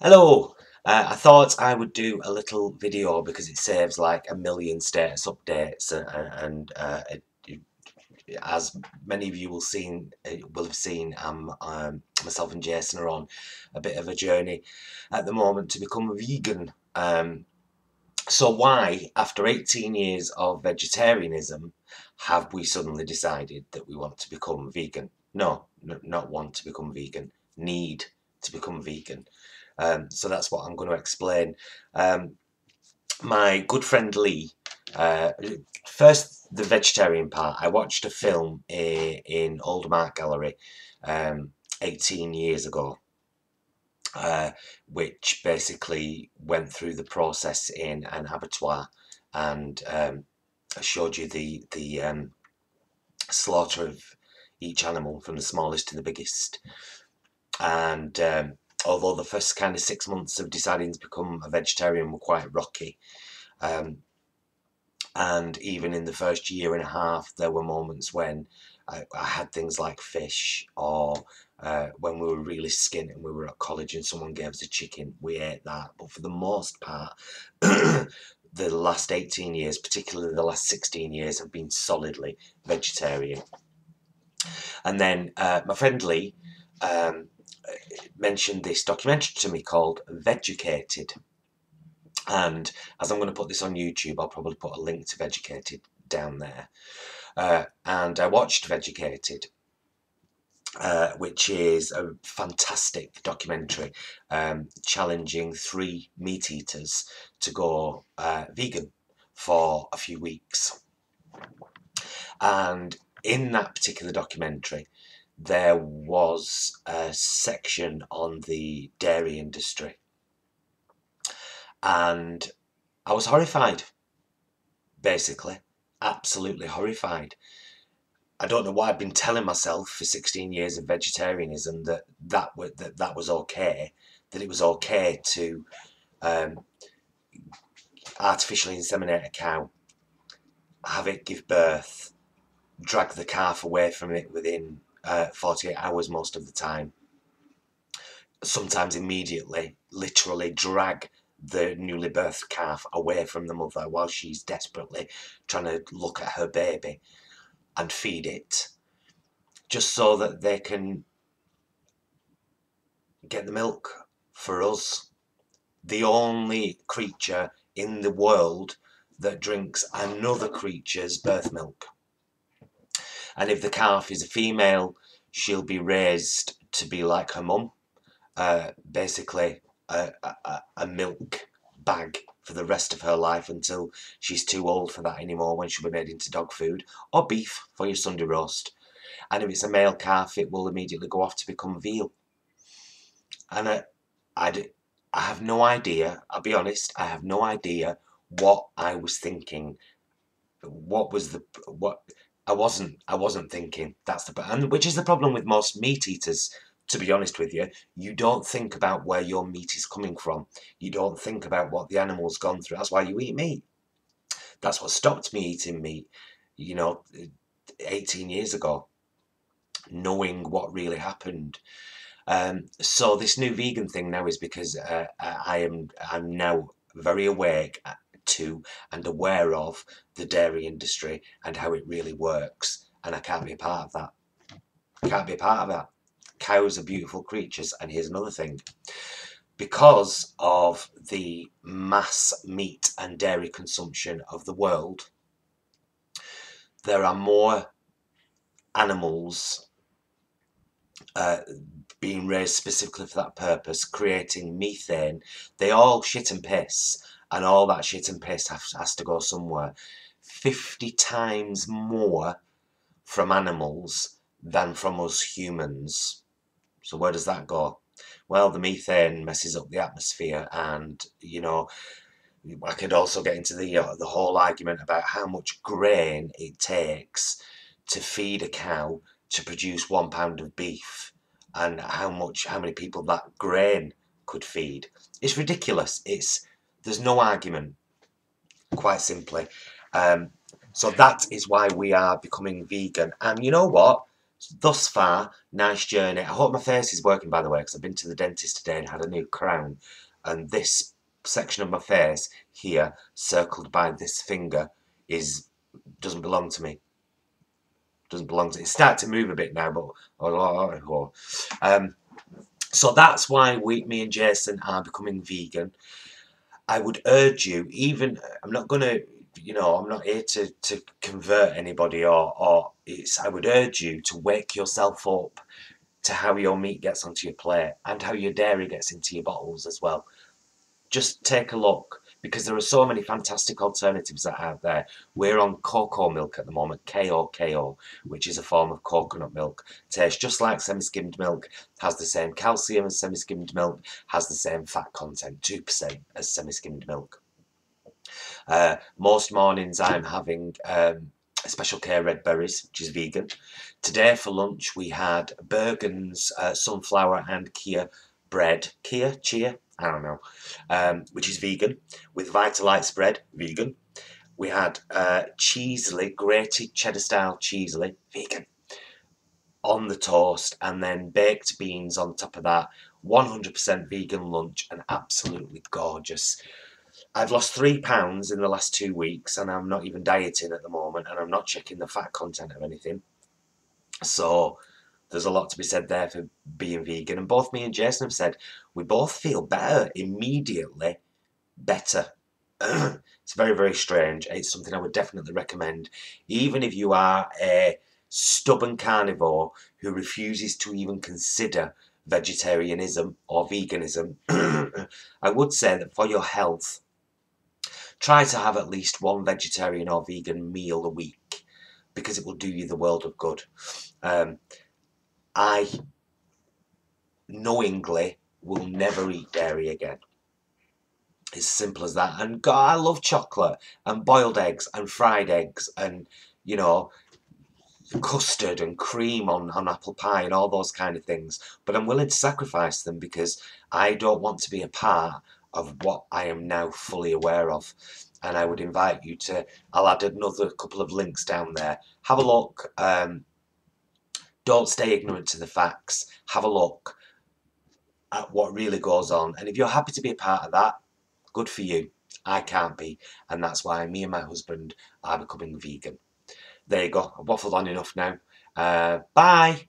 Hello! I thought I would do a little video because it saves like a million status updates as many of you will have seen, myself and Jason are on a bit of a journey at the moment to become a vegan. So why, after 18 years of vegetarianism, have we suddenly decided that we want to become vegan? No, not want to become vegan, need to become vegan. So that's what I'm going to explain. Um, my good friend Lee, uh, first the vegetarian part, I watched a film in Old Art Gallery 18 years ago, uh, which basically went through the process in an abattoir and showed you the slaughter of each animal from the smallest to the biggest. And although the first kind of 6 months of deciding to become a vegetarian were quite rocky, um, and even in the first year and a half, there were moments when I had things like fish, or when we were really skint and we were at college and someone gave us a chicken, we ate that. But for the most part, the last 18 years, particularly the last 16 years, have been solidly vegetarian. And then my friend Lee um, mentioned this documentary to me called Vegucated. And as I'm going to put this on YouTube, I'll probably put a link to Vegucated down there. And I watched Vegucated, which is a fantastic documentary challenging 3 meat eaters to go vegan for a few weeks. And in that particular documentary, there was a section on the dairy industry. And I was horrified, basically. Absolutely horrified. I don't know why I've been telling myself for 16 years of vegetarianism that was okay, that it was okay to artificially inseminate a cow, have it give birth, drag the calf away from it within 48 hours most of the time, sometimes immediately, literally drag the newly birthed calf away from the mother while she's desperately trying to look at her baby and feed it, just so that they can get the milk for us. The only creature in the world that drinks another creature's birth milk. And if the calf is a female, she'll be raised to be like her mum, basically a milk bag for the rest of her life until she's too old for that anymore, when she'll be made into dog food or beef for your Sunday roast. And if it's a male calf, it will immediately go off to become veal. And I have no idea, I'll be honest, I have no idea what I was thinking. What I wasn't thinking. That's and which is the problem with most meat eaters, to be honest with you. You don't think about where your meat is coming from. You don't think about what the animal's gone through. That's why you eat meat. That's what stopped me eating meat, you know, 18 years ago, knowing what really happened. So this new vegan thing now is because I'm now very awake to and aware of the dairy industry and how it really works, and I can't be a part of that. I can't be a part of that. Cows are beautiful creatures, and here's another thing. Because of the mass meat and dairy consumption of the world, there are more animals being raised specifically for that purpose, creating methane. They all shit and piss, and all that shit and piss has to go somewhere. 50 times more from animals than from us humans. So where does that go? Well, the methane messes up the atmosphere, and I could also get into the whole argument about how much grain it takes to feed a cow to produce 1 pound of beef, and how many people that grain could feed. It's ridiculous. There's no argument, quite simply. So that is why we are becoming vegan. And you know what? thus far, nice journey. I hope my face is working, by the way, because I've been to the dentist today and had a new crown. And this section of my face here, circled by this finger, doesn't belong to me. Doesn't belong to. It's starting to move a bit now, but so that's why me and Jason are becoming vegan. I would urge you, even I'm not gonna, I'm not here to convert anybody or it's. I would urge you to wake yourself up to how your meat gets onto your plate and how your dairy gets into your bottles as well. Just take a look because there are so many fantastic alternatives that are out there. We're on cocoa milk at the moment, KO, which is a form of coconut milk. Tastes just like semi-skimmed milk, has the same calcium as semi-skimmed milk, has the same fat content, 2% as semi-skimmed milk. Most mornings I'm having Special K red berries, which is vegan. Today for lunch we had Bergen's sunflower and chia bread. Chia? I don't know. Which is vegan. With Vitalites bread, vegan. We had cheesely, grated cheddar style cheesely, vegan, on the toast, and then baked beans on top of that. 100% vegan lunch and absolutely gorgeous. I've lost £3 in the last 2 weeks and I'm not even dieting at the moment and I'm not checking the fat content of anything. So there's a lot to be said there for being vegan. And both me and Jason have said we both feel better, immediately better. It's very, very strange. It's something I would definitely recommend. Even if you are a stubborn carnivore who refuses to even consider vegetarianism or veganism, I would say that for your health, try to have at least one vegetarian or vegan meal a week because it will do you the world of good. I knowingly will never eat dairy again. It's simple as that. And God, I love chocolate and boiled eggs and fried eggs and, custard and cream on apple pie and all those kind of things. But I'm willing to sacrifice them because I don't want to be a part of what I am now fully aware of. And I would invite you to, I'll add another couple of links down there. Have a look. Don't stay ignorant to the facts. Have a look at what really goes on. And if you're happy to be a part of that, good for you. I can't be. And that's why me and my husband are becoming vegan. There you go. I've waffled on enough now. Bye.